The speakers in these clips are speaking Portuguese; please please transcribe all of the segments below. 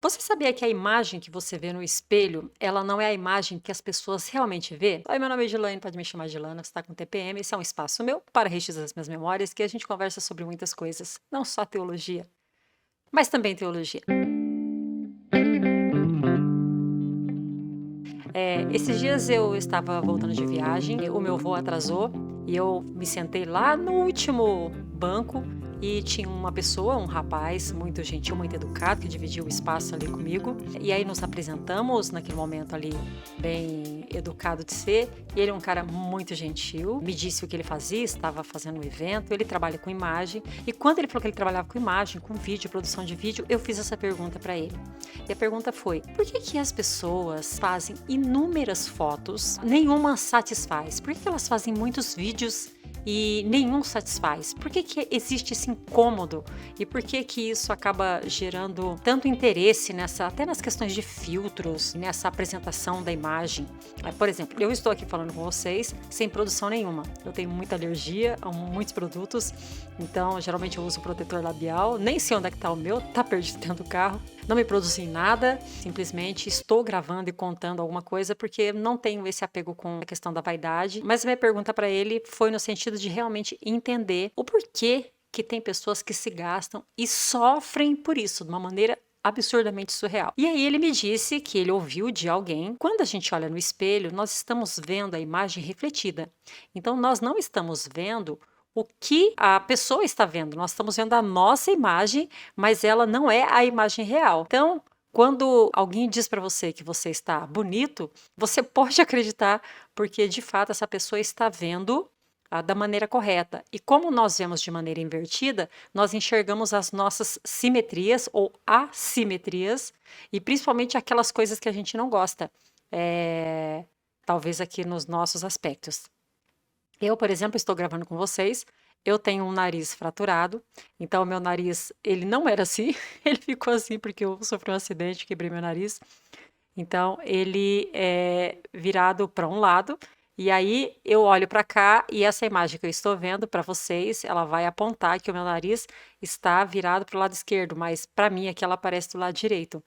Você sabia que a imagem que você vê no espelho, ela não é a imagem que as pessoas realmente vê? Oi, meu nome é Gilane, pode me chamar de Lana, você está com TPM, esse é um espaço meu para registros das minhas memórias, que a gente conversa sobre muitas coisas, não só teologia, mas também teologia. Esses dias eu estava voltando de viagem, o meu voo atrasou e eu me sentei lá no último banco e tinha uma pessoa, um rapaz muito gentil, muito educado, que dividiu o espaço ali comigo. E aí nos apresentamos naquele momento ali, bem educado de ser. E ele é um cara muito gentil, me disse o que ele fazia, estava fazendo um evento, ele trabalha com imagem. E quando ele falou que ele trabalhava com imagem, com vídeo, produção de vídeo, eu fiz essa pergunta para ele. E a pergunta foi: por que as pessoas fazem inúmeras fotos, nenhuma satisfaz? Por que elas fazem muitos vídeos e nenhum satisfaz? Por que existe esse incômodo? E por que isso acaba gerando tanto interesse até nas questões de filtros, nessa apresentação da imagem? Por exemplo, eu estou aqui falando com vocês sem produção nenhuma. Eu tenho muita alergia a muitos produtos, então geralmente eu uso protetor labial, nem sei onde é que tá o meu, tá perdido dentro do carro. Não me produzi nada, simplesmente estou gravando e contando alguma coisa porque não tenho esse apego com a questão da vaidade. Mas a minha pergunta para ele foi no sentido de realmente entender o porquê que tem pessoas que se gastam e sofrem por isso, de uma maneira absurdamente surreal. E aí ele me disse que ele ouviu de alguém: quando a gente olha no espelho, nós estamos vendo a imagem refletida. Então nós não estamos vendo o que a pessoa está vendo, nós estamos vendo a nossa imagem, mas ela não é a imagem real. Então, quando alguém diz para você que você está bonito, você pode acreditar, porque de fato essa pessoa está vendo da maneira correta. E como nós vemos de maneira invertida, nós enxergamos as nossas simetrias ou assimetrias, e principalmente aquelas coisas que a gente não gosta, talvez aqui nos nossos aspectos. Eu, por exemplo, estou gravando com vocês. Eu tenho um nariz fraturado, então o meu nariz, ele não era assim, ele ficou assim porque eu sofri um acidente, quebrei meu nariz. Então ele é virado para um lado, e aí eu olho para cá e essa imagem que eu estou vendo para vocês, ela vai apontar que o meu nariz está virado para o lado esquerdo, mas para mim aqui ela aparece do lado direito.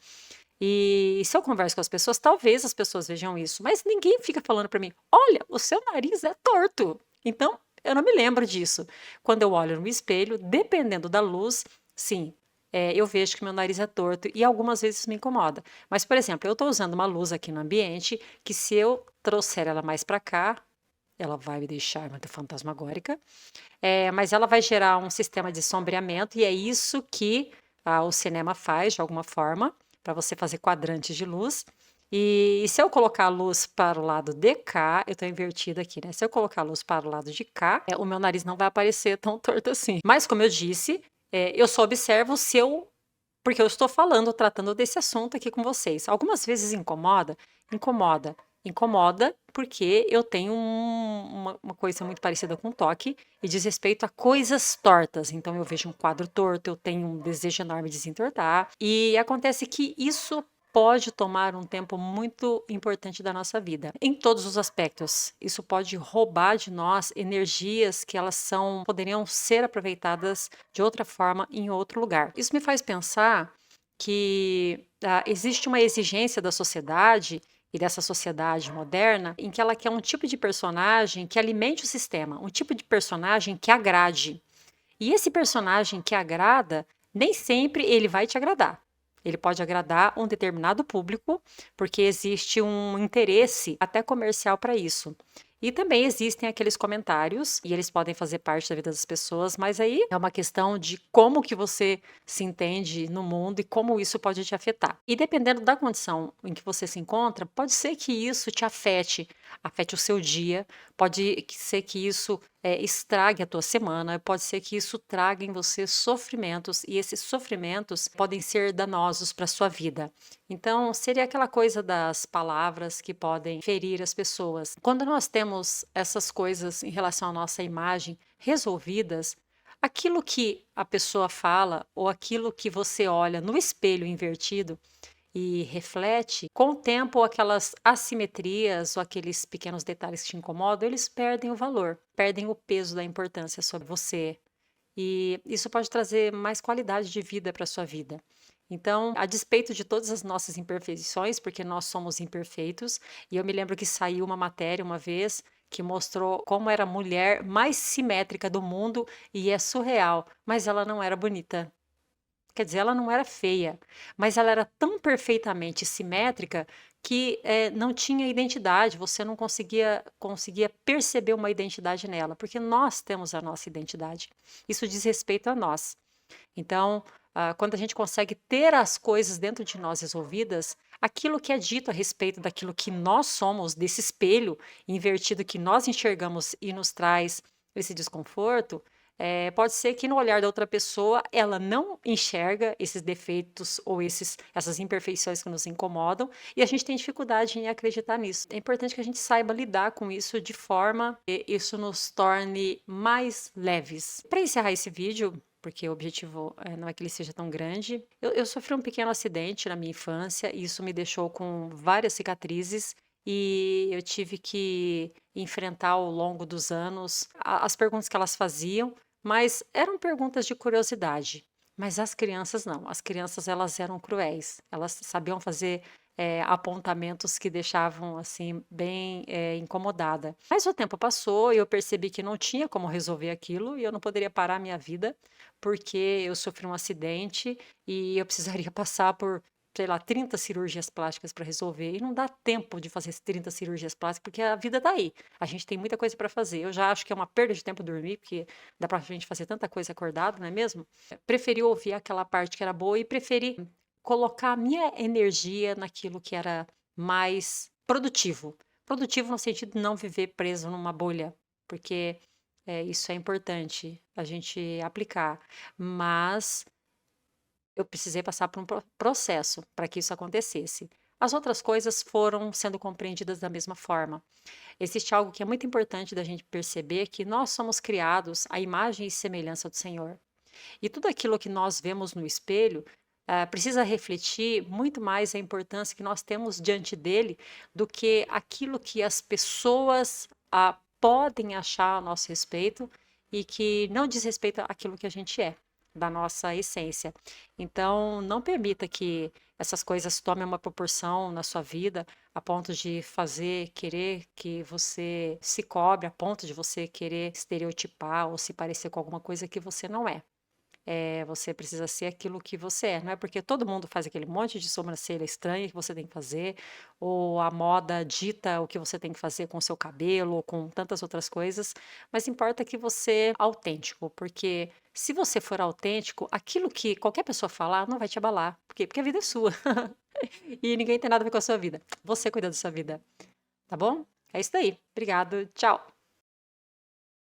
E se eu converso com as pessoas, talvez as pessoas vejam isso, mas ninguém fica falando para mim: olha, o seu nariz é torto. Então, eu não me lembro disso. Quando eu olho no espelho, dependendo da luz, sim, eu vejo que meu nariz é torto e algumas vezes me incomoda. Mas, por exemplo, eu estou usando uma luz aqui no ambiente que, se eu trouxer ela mais para cá, ela vai me deixar muito fantasmagórica, mas ela vai gerar um sistema de sombreamento e é isso que o cinema faz de alguma forma, para você fazer quadrantes de luz. E se eu colocar a luz para o lado de cá, eu estou invertida aqui, né? Se eu colocar a luz para o lado de cá, o meu nariz não vai aparecer tão torto assim. Mas, como eu disse, eu só observo se eu. Porque eu estou falando, tratando desse assunto aqui com vocês. Algumas vezes incomoda, incomoda, incomoda, porque eu tenho uma coisa muito parecida com toque e diz respeito a coisas tortas. Então eu vejo um quadro torto, eu tenho um desejo enorme de desentortar. E acontece que isso pode tomar um tempo muito importante da nossa vida, em todos os aspectos. Isso pode roubar de nós energias que poderiam ser aproveitadas de outra forma em outro lugar. Isso me faz pensar que existe uma exigência da sociedade e dessa sociedade moderna em que ela quer um tipo de personagem que alimente o sistema, um tipo de personagem que agrade. E esse personagem que agrada, nem sempre ele vai te agradar. Ele pode agradar um determinado público, porque existe um interesse até comercial para isso. E também existem aqueles comentários, e eles podem fazer parte da vida das pessoas, mas aí é uma questão de como que você se entende no mundo e como isso pode te afetar. E dependendo da condição em que você se encontra, pode ser que isso te afete o seu dia, pode ser que isso estrague a tua semana, pode ser que isso traga em você sofrimentos, e esses sofrimentos podem ser danosos para a sua vida. Então, seria aquela coisa das palavras que podem ferir as pessoas. Quando nós temos essas coisas em relação à nossa imagem resolvidas, aquilo que a pessoa fala ou aquilo que você olha no espelho invertido e reflete, com o tempo aquelas assimetrias ou aqueles pequenos detalhes que te incomodam, eles perdem o valor, perdem o peso da importância sobre você. E isso pode trazer mais qualidade de vida para a sua vida. Então, a despeito de todas as nossas imperfeições, porque nós somos imperfeitos, e eu me lembro que saiu uma matéria uma vez que mostrou como era a mulher mais simétrica do mundo e é surreal, mas ela não era bonita. Quer dizer, ela não era feia, mas ela era tão perfeitamente simétrica que não tinha identidade, você não conseguia perceber uma identidade nela, porque nós temos a nossa identidade. Isso diz respeito a nós. Então, quando a gente consegue ter as coisas dentro de nós resolvidas, aquilo que é dito a respeito daquilo que nós somos, desse espelho invertido que nós enxergamos e nos traz esse desconforto, pode ser que no olhar da outra pessoa ela não enxerga esses defeitos ou essas imperfeições que nos incomodam e a gente tem dificuldade em acreditar nisso. É importante que a gente saiba lidar com isso de forma que isso nos torne mais leves. Para encerrar esse vídeo, porque o objetivo não é que ele seja tão grande. Eu sofri um pequeno acidente na minha infância e isso me deixou com várias cicatrizes e eu tive que enfrentar ao longo dos anos as perguntas que elas faziam, mas eram perguntas de curiosidade. Mas as crianças não. As crianças elas eram cruéis. Elas sabiam fazer apontamentos que deixavam assim bem incomodada. Mas o tempo passou e eu percebi que não tinha como resolver aquilo e eu não poderia parar a minha vida porque eu sofri um acidente e eu precisaria passar por, sei lá, 30 cirurgias plásticas para resolver. E não dá tempo de fazer 30 cirurgias plásticas, porque a vida tá aí. A gente tem muita coisa para fazer. Eu já acho que é uma perda de tempo dormir, porque dá pra gente fazer tanta coisa acordado, não é mesmo? Preferi ouvir aquela parte que era boa e preferi colocar a minha energia naquilo que era mais produtivo. Produtivo no sentido de não viver preso numa bolha, porque isso é importante a gente aplicar. Mas eu precisei passar por um processo para que isso acontecesse. As outras coisas foram sendo compreendidas da mesma forma. Existe algo que é muito importante da gente perceber, que nós somos criados à imagem e semelhança do Senhor. E tudo aquilo que nós vemos no espelho precisa refletir muito mais a importância que nós temos diante dele do que aquilo que as pessoas podem achar a nosso respeito e que não diz respeito àquilo que a gente é, da nossa essência. Então, não permita que essas coisas tomem uma proporção na sua vida a ponto de querer que você se cobre, a ponto de você querer estereotipar ou se parecer com alguma coisa que você não é. Você precisa ser aquilo que você é. Não é porque todo mundo faz aquele monte de sobrancelha estranha que você tem que fazer, ou a moda dita o que você tem que fazer com o seu cabelo, ou com tantas outras coisas, mas importa que você é autêntico, porque se você for autêntico, aquilo que qualquer pessoa falar não vai te abalar. Por quê? Porque a vida é sua. E ninguém tem nada a ver com a sua vida. Você cuida da sua vida. Tá bom? É isso daí. Obrigado. Tchau.